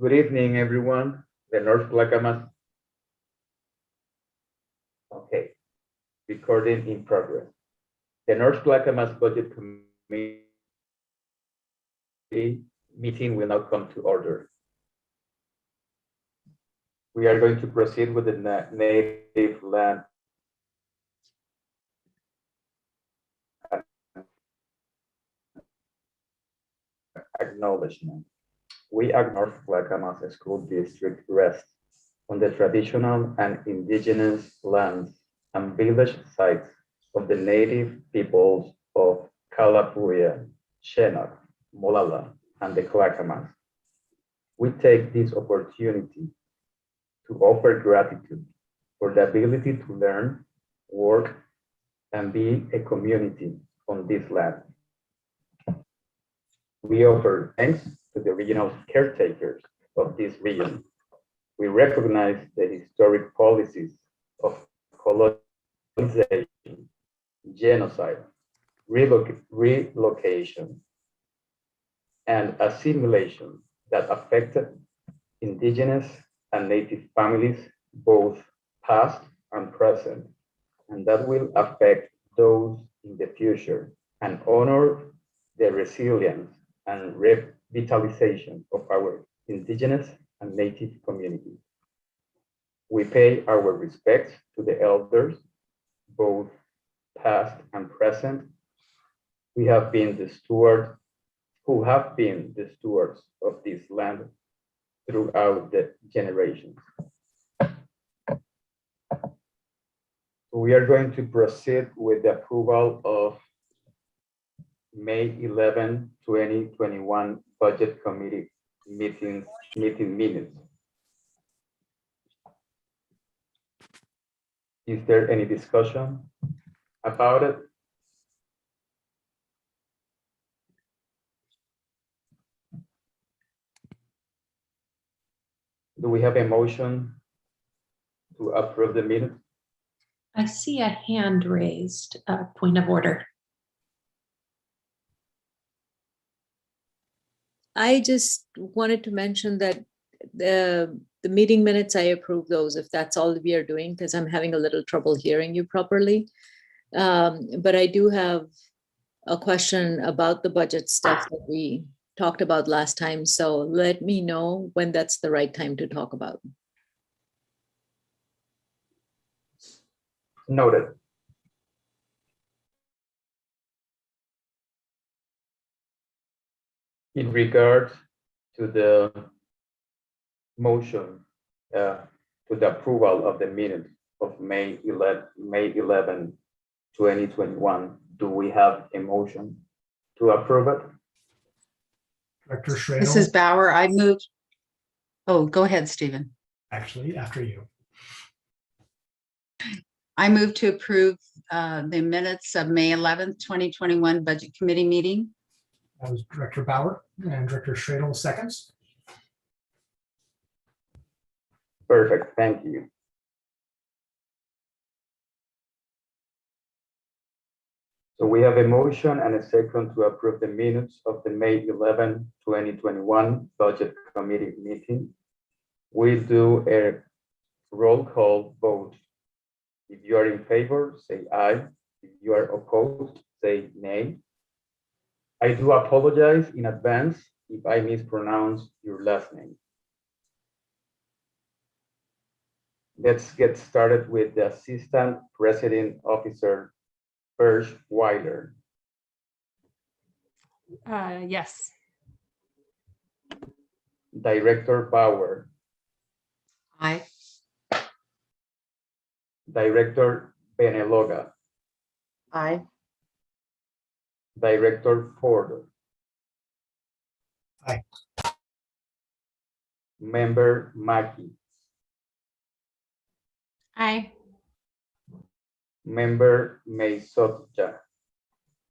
Good evening, everyone. The North Clackamas. Okay, recording in progress. The North Clackamas Budget Committee meeting will now come to order. We are going to proceed with the native land acknowledgement. We acknowledge Clackamas School District rests on the traditional and indigenous lands and village sites of the native peoples of Kalapuya, Chinook, Molala, and the Clackamas. We take this opportunity to offer gratitude for the ability to learn, work, and be a community on this land. We offer thanks to the regional caretakers of this region. We recognize the historic policies of colonization, genocide, relocation, and assimilation that affected indigenous and native families, both past and present, and that will affect those in the future, and honor the resilience and revitalization of our indigenous and native communities. We pay our respects to the elders, both past and present, who have been the stewards of this land throughout the generations. We are going to proceed with the approval of May 11, 2021 Budget Committee meeting minutes. Is there any discussion about it? Do we have a motion to approve the minutes? I see a hand raised, point of order. I just wanted to mention that the meeting minutes, I approve those if that's all we are doing, because I'm having a little trouble hearing you properly. But I do have a question about the budget stuff that we talked about last time. So let me know when that's the right time to talk about. Noted. In regards to the motion to the approval of the minutes of May 11, 2021, do we have a motion to approve it? Director Schradel. This is Bauer. I moved. Oh, go ahead, Stephen. Actually, after you. I move to approve the minutes of May 11th, 2021 Budget Committee meeting. That was Director Bauer and Director Schradel seconds. Perfect, thank you. So we have a motion and a second to approve the minutes of the May 11, 2021 Budget Committee meeting. We do a roll call vote. If you are in favor, say aye. If you are opposed, say nay. I do apologize in advance if I mispronounce your last name. Let's get started with the Assistant Presiding Officer, Persh Weiler. Yes. Director Bauer. Aye. Director Beneloga. Aye. Director Ford. Aye. Member Mackey. Aye. Member Meisotja.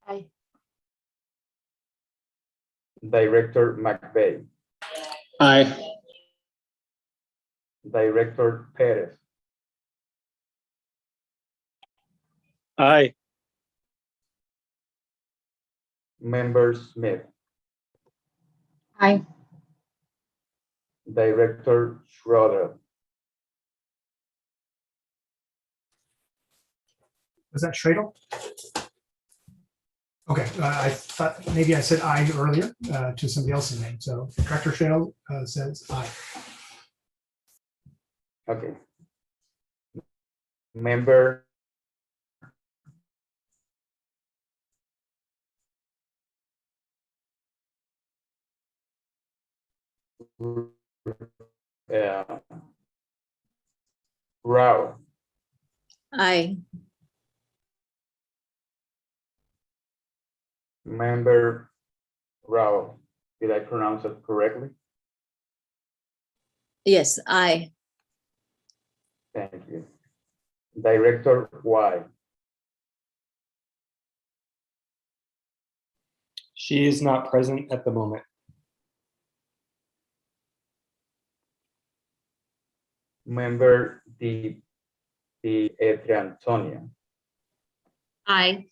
Aye. Director McVeigh. Aye. Director Perez. Aye. Member Smith. Aye. Director Schroeder. Was that Schradel? Okay, I thought maybe I said aye earlier to somebody else's name. So Director Schradel says aye. Okay. Member Rao. Aye. Member Rao. Did I pronounce it correctly? Yes, aye. Thank you. Director Y. She is not present at the moment. Member D. Antonia. Aye.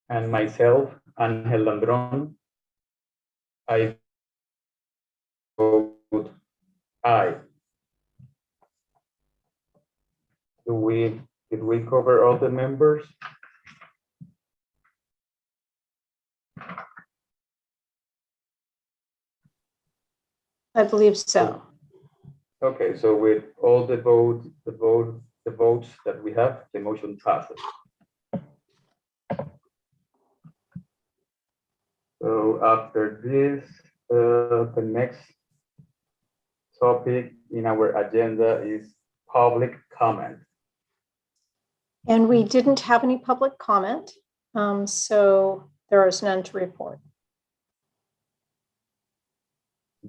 And myself, Angel Landron. I vote aye. Did we cover all the members? I believe so. Okay, so with all the votes that we have, the motion passes. So after this, the next topic in our agenda is public comment. And we didn't have any public comment, so there is none to report.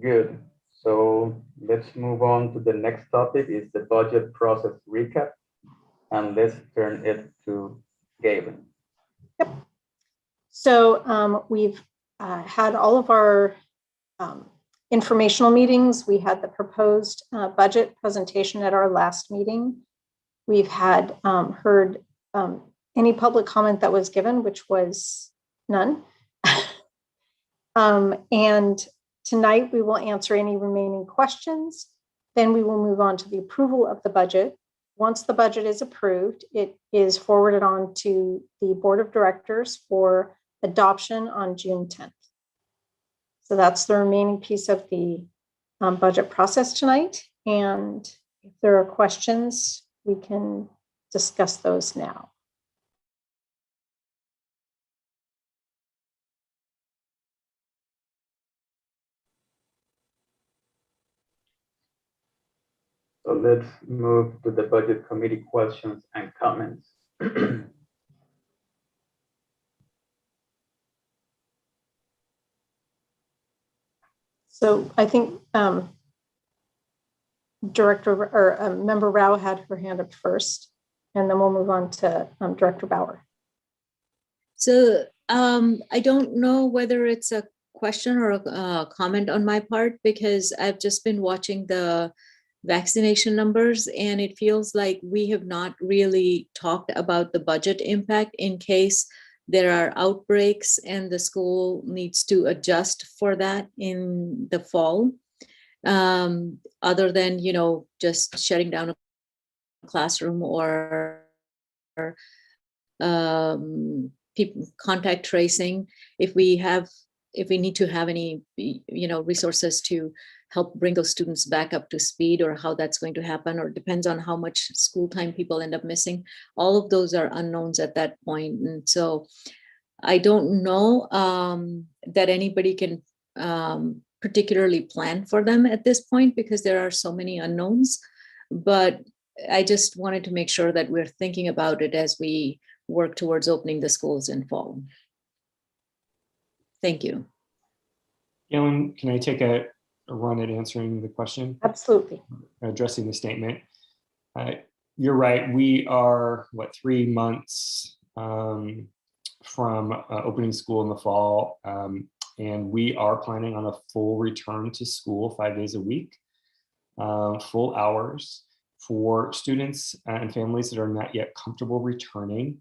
Good. So let's move on to the next topic is the budget process recap. And let's turn it to Gavin. Yep. So we've had all of our informational meetings. We had the proposed budget presentation at our last meeting. We've had heard any public comment that was given, which was none. And tonight we will answer any remaining questions. Then we will move on to the approval of the budget. Once the budget is approved, it is forwarded on to the Board of Directors for adoption on June 10th. So that's the remaining piece of the budget process tonight. And if there are questions, we can discuss those now. So let's move to the budget committee questions and comments. So I think Member Rao had her hand up first, and then we'll move on to Director Bauer. So I don't know whether it's a question or a comment on my part, because I've just been watching the vaccination numbers, and it feels like we have not really talked about the budget impact in case there are outbreaks and the school needs to adjust for that in the fall. Other than, just shutting down a classroom or contact tracing, if we need to have any resources to help bring those students back up to speed, or how that's going to happen, or depends on how much school time people end up missing. All of those are unknowns at that point. And so I don't know that anybody can particularly plan for them at this point, because there are so many unknowns. But I just wanted to make sure that we're thinking about it as we work towards opening the schools in fall. Thank you. Ellen, can I take a run at answering the question? Absolutely. Addressing the statement. You're right. We are, 3 months from opening school in the fall. And we are planning on a full return to school 5 days a week, full hours For students and families that are not yet comfortable returning,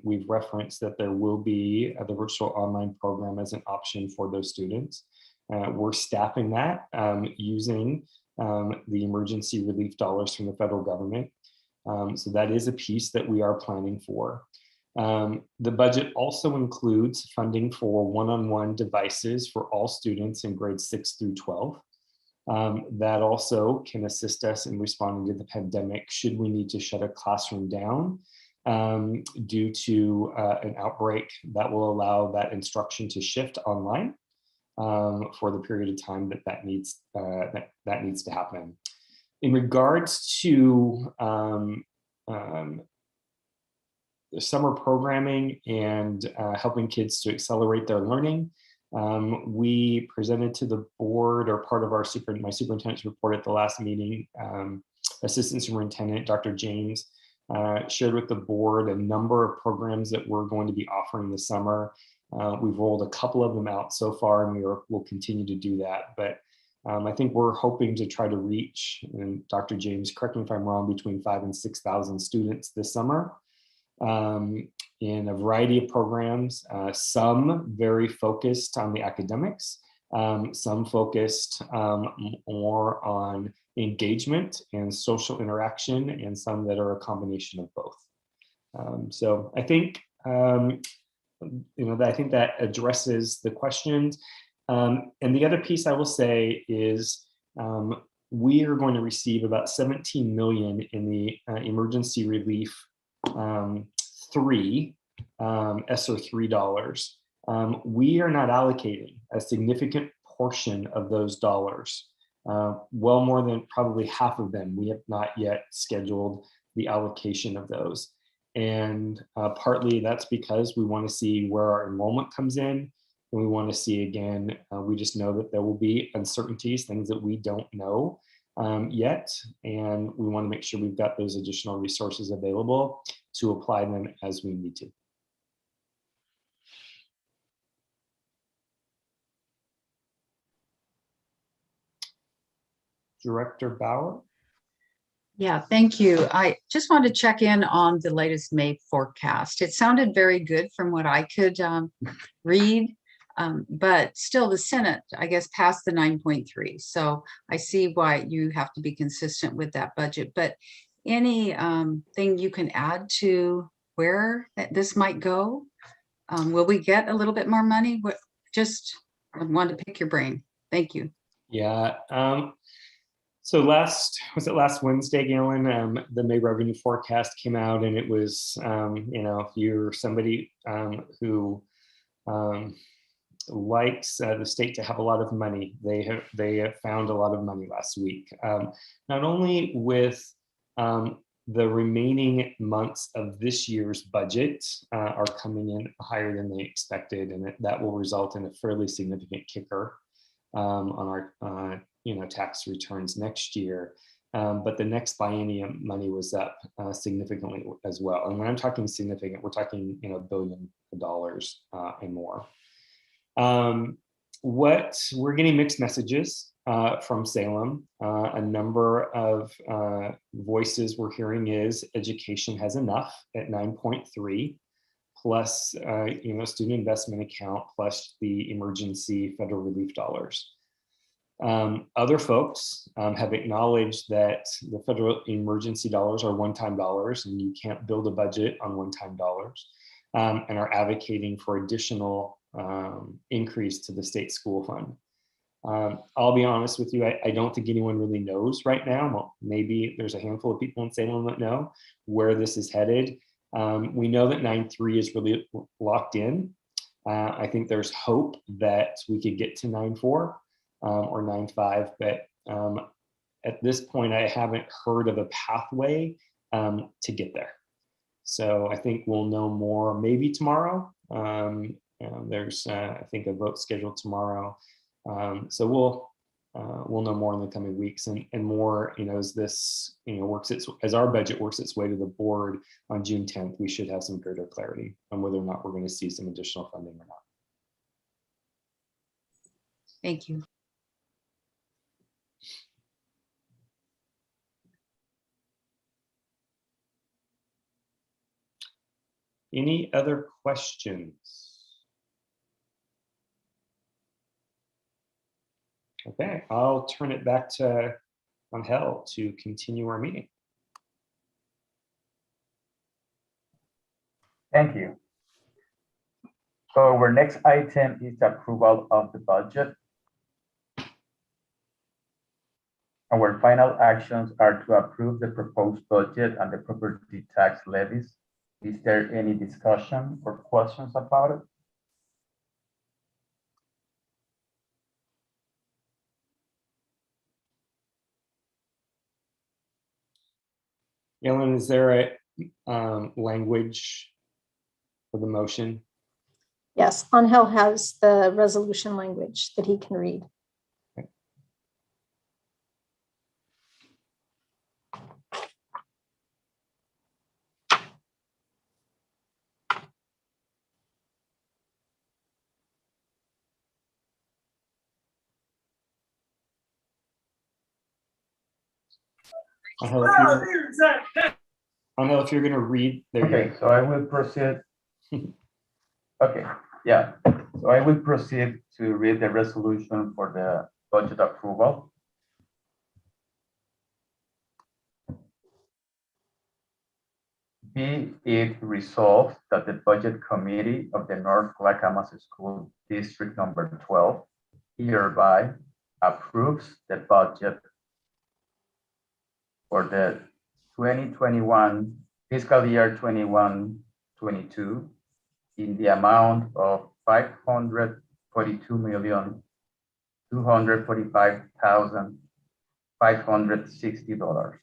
we've referenced that there will be the virtual online program as an option for those students. We're staffing that using the emergency relief dollars from the federal government. So that is a piece that we are planning for. The budget also includes funding for one-on-one devices for all students in grades 6 through 12. That also can assist us in responding to the pandemic should we need to shut a classroom down due to an outbreak that will allow that instruction to shift online for the period of time that needs to happen. In regards to the summer programming and helping kids to accelerate their learning, we presented to the board, or part of our my superintendent's report at the last meeting. Assistant Superintendent Dr. James shared with the board a number of programs that we're going to be offering this summer. We've rolled a couple of them out so far, and we'll continue to do that. But I think we're hoping to try to reach, and Dr. James, correct me if I'm wrong, between 5,000 and 6,000 students this summer in a variety of programs, some very focused on the academics, some focused more on engagement and social interaction, and some that are a combination of both. So I think, I think that addresses the questions. And the other piece I will say is we are going to receive about 17 million in the emergency relief 3 ESSER $3. We are not allocating a significant portion of those dollars. Well more than probably half of them. We have not yet scheduled the allocation of those. And partly that's because we want to see where our enrollment comes in. And we want to see, again, we just know that there will be uncertainties, things that we don't know yet. And we want to make sure we've got those additional resources available to apply them as we need to. Director Bauer. Yeah, thank you. I just wanted to check in on the latest May forecast. It sounded very good from what I could read, but still the Senate, I guess, passed the 9.3. So I see why you have to be consistent with that budget. But any thing you can add to where this might go? Will we get a little bit more money? Just I wanted to pick your brain. Thank you. Yeah. So last Wednesday, Galen, the May revenue forecast came out, and it was, if you're somebody who likes the state to have a lot of money, they have found a lot of money last week. Not only with the remaining months of this year's budget are coming in higher than they expected, and that will result in a fairly significant kicker on our tax returns next year. But the next biennium money was up significantly as well. And when I'm talking significant, we're talking $1 billion and more. What we're getting mixed messages from Salem. A number of voices we're hearing is education has enough at 9.3, plus student investment account, plus the emergency federal relief dollars. Other folks have acknowledged that the federal emergency dollars are one-time dollars, and you can't build a budget on one-time dollars, and are advocating for additional increase to the state school fund. I'll be honest with you, I don't think anyone really knows right now. Well, maybe there's a handful of people in Salem that know where this is headed. We know that 9.3 is really locked in. I think there's hope that we could get to 9.4 or 9.5, but at this point, I haven't heard of a pathway to get there. So I think we'll know more maybe tomorrow. There's, I think, a vote scheduled tomorrow. So we'll know more in the coming weeks, and more, as this, as our budget works its way to the board on June 10th, we should have some greater clarity on whether or not we're going to see some additional funding or not. Thank you. Any other questions? Okay, I'll turn it back to Angel to continue our meeting. Thank you. So our next item is the approval of the budget. Our final actions are to approve the proposed budget and the property tax levies. Is there any discussion or questions about it? Ellen, is there a language for the motion? Yes, Angel has the resolution language that he can read. Angel, if you're going to read, there you Okay, so I will proceed. Okay, yeah. So I will proceed to read the resolution for the budget approval. Be it resolved that the Budget Committee of the North Clackamas School District Number 12 hereby approves the budget for the 2021 fiscal year 21-22 in the amount of $542,245,560.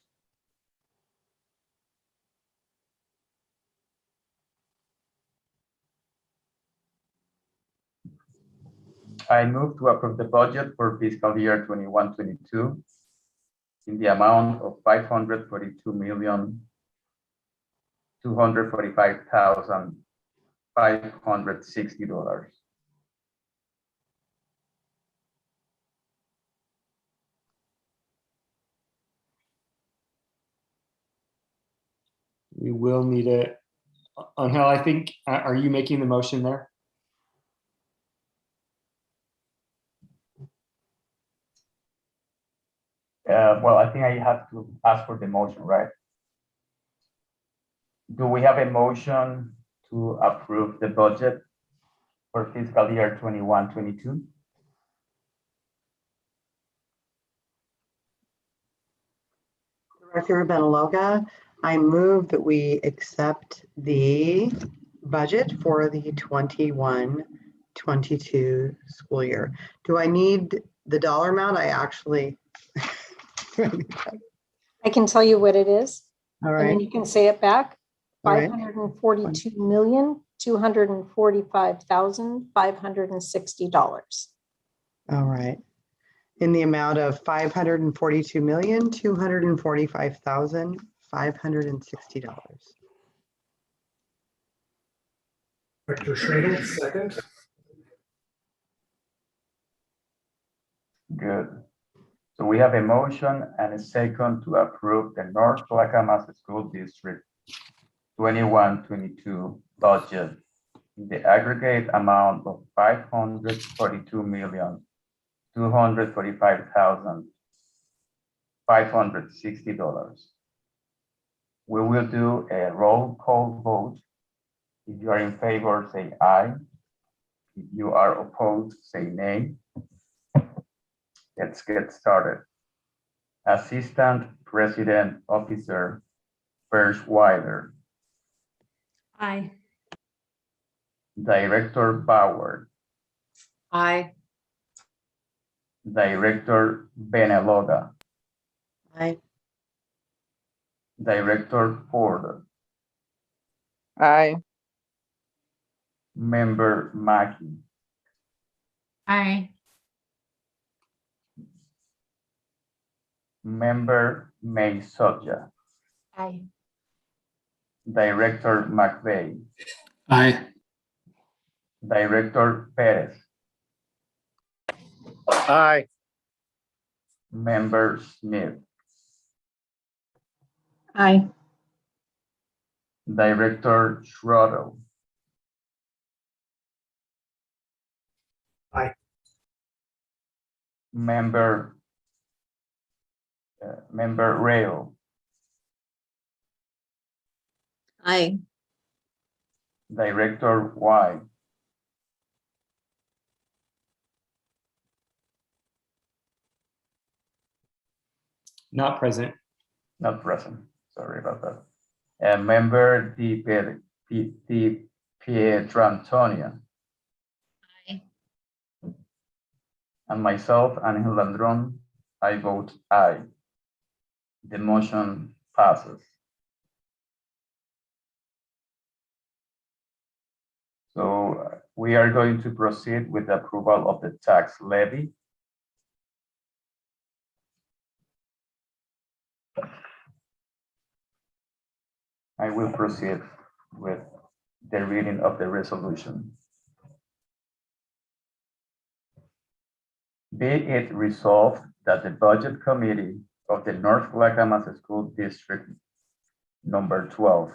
I move to approve the budget for fiscal year 21-22 in the amount of $542,245,560. We will need it. Angel, I think, are you making the motion there? Well, I think I have to ask for the motion, right? Do we have a motion to approve the budget for fiscal year 21-22? Director Benaloga, I move that we accept the budget for the 21-22 school year. Do I need the dollar amount? I actually. I can tell you what it is, All and then right. you can say it back. All right. $542,245,560. All right. In the amount of $542,245,560. Director Schradel, second. Good. So we have a motion and a second to approve the North Clackamas School District 21-22 budget in the aggregate amount of $542,245,560. We will do a roll call vote. If you are in favor, say aye. If you are opposed, say nay. Let's get started. Assistant President Officer Berschweiler, Aye. Director Bauer, Aye. Director Benaloga, Aye. Director Porter, Aye. Member Mackey, Aye. Member May Soja, Aye. Director McVeigh, Aye. Director Perez, Aye. Member Smith, Aye. Director Schroeder, Aye. Member Rail, Aye. Director Y, Not present. not present. Sorry about that. And Member Di Pietrantonio. Aye. And myself, Angel Landron, I vote aye. The motion passes. So we are going to proceed with the approval of the tax levy. I will proceed with the reading of the resolution. Be it resolved that the Budget Committee of the North Clackamas School District number 12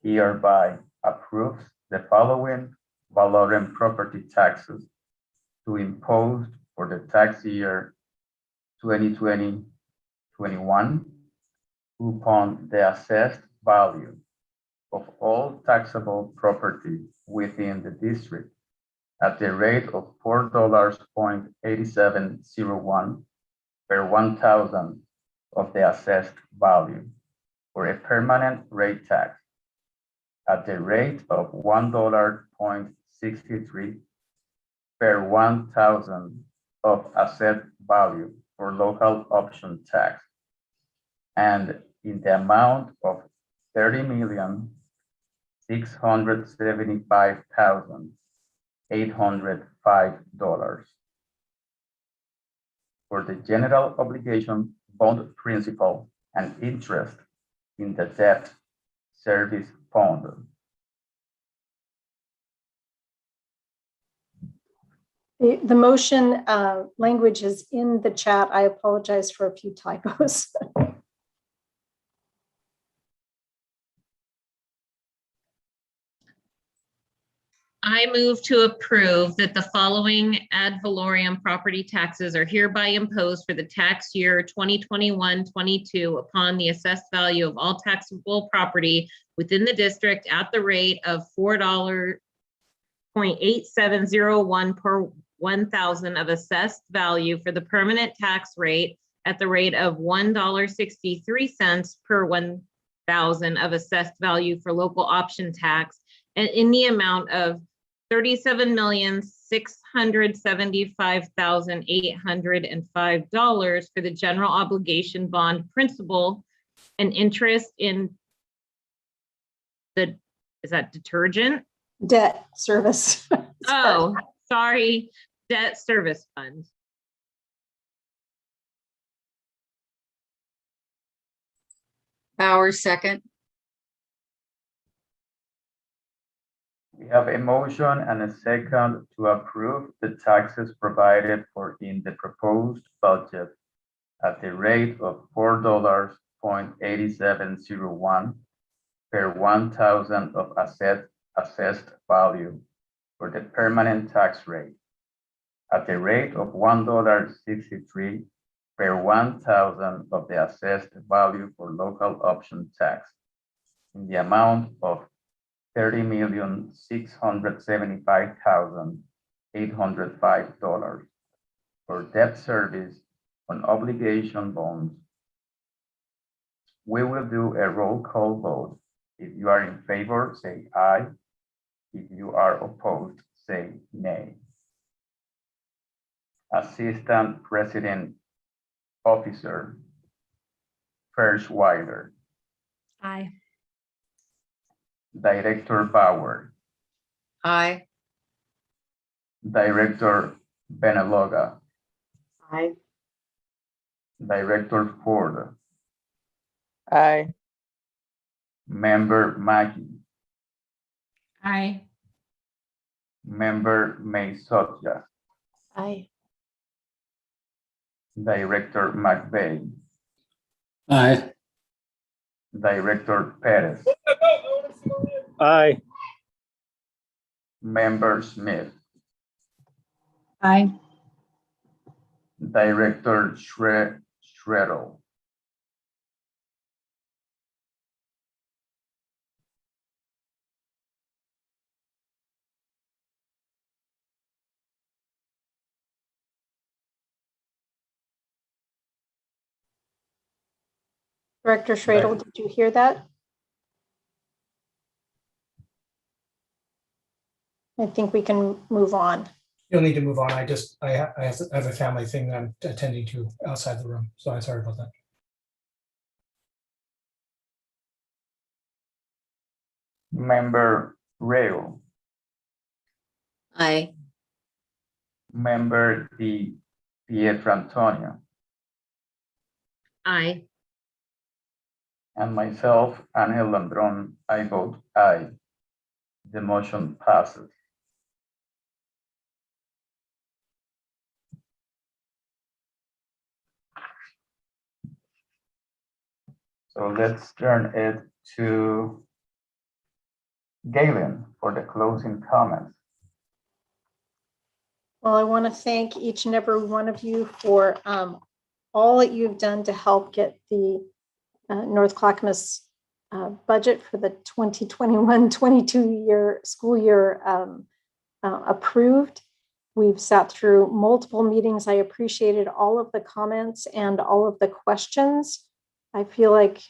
hereby approves the following Valorem property taxes to impose for the tax year 2020-21 upon the assessed value of all taxable property within the district at the rate of $4.8701 per 1,000 of the assessed value for a permanent rate tax at the rate of $1.63 per 1,000 of assessed value for local option tax, and in the amount of $30,675,805 for the general obligation bond principal and interest in the debt service fund. The motion language is in the chat. I apologize for a few typos. I move to approve that the following ad valorem property taxes are hereby imposed for the tax year 2021-22 upon the assessed value of all taxable property within the district at the rate of $4.8701 per 1,000 of assessed value for the permanent tax rate at the rate of $1.63 per 1,000 of assessed value for local option tax, and in the amount of $37,675,805 for the general obligation bond principal and interest in the, is that detergent? Debt service. Oh, sorry, debt service fund. Bauer, second. We have a motion and a second to approve the taxes provided for in the proposed budget at the rate of $4.8701 per 1,000 of assessed value for the permanent tax rate at the rate of $1.63 per 1,000 of the assessed value for local option tax in the amount of $30,675,805 for debt service on obligation bonds. We will do a roll call vote. If you are in favor, say aye. If you are opposed, say nay. Assistant President Officer Ferschweiler. Aye. Director Bauer. Aye. Director Beneloga. Aye. Director Ford. Aye. Member Mackey. Aye. Member Maysotia. Aye. Director McVeigh. Aye. Director Perez. Aye. Member Smith. Aye. Director Shredel. Director Schradel, did you hear that? I think we can move on. You'll need to move on. I have a family thing that I'm attending to outside the room, so I'm sorry about that. Member Rail. Aye. Member Di Pietrantonio. Aye. And myself, Angel Landron, I vote aye. The motion passes. So let's turn it to Galen for the closing comments. Well, I want to thank each and every one of you for all that you've done to help get the North Clackamas budget for the 2021-22 school year approved. We've sat through multiple meetings. I appreciated all of the comments and all of the questions. I feel like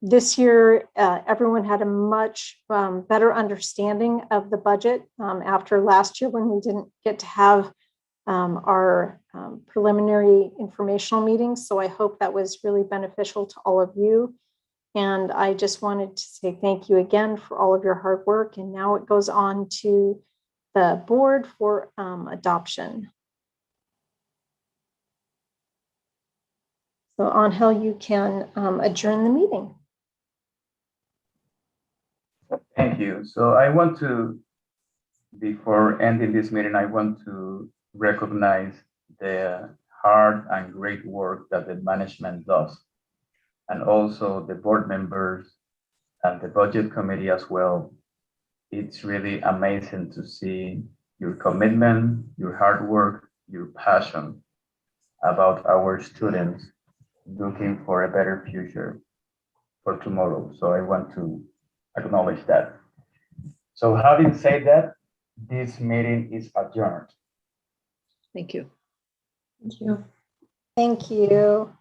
this year, everyone had a much better understanding of the budget after last year when we didn't get to have our preliminary informational meetings. So I hope that was really beneficial to all of you. And I just wanted to say thank you again for all of your hard work. And now it goes on to the board for adoption. So Angel, you can adjourn the meeting. Thank you. So I want to, before ending this meeting, I want to recognize the hard and great work that the management does, and also the board members and the budget committee as well. It's really amazing to see your commitment, your hard work, your passion about our students looking for a better future for tomorrow. So I want to acknowledge that. So having said that, this meeting is adjourned. Thank you. Thank you. Thank you.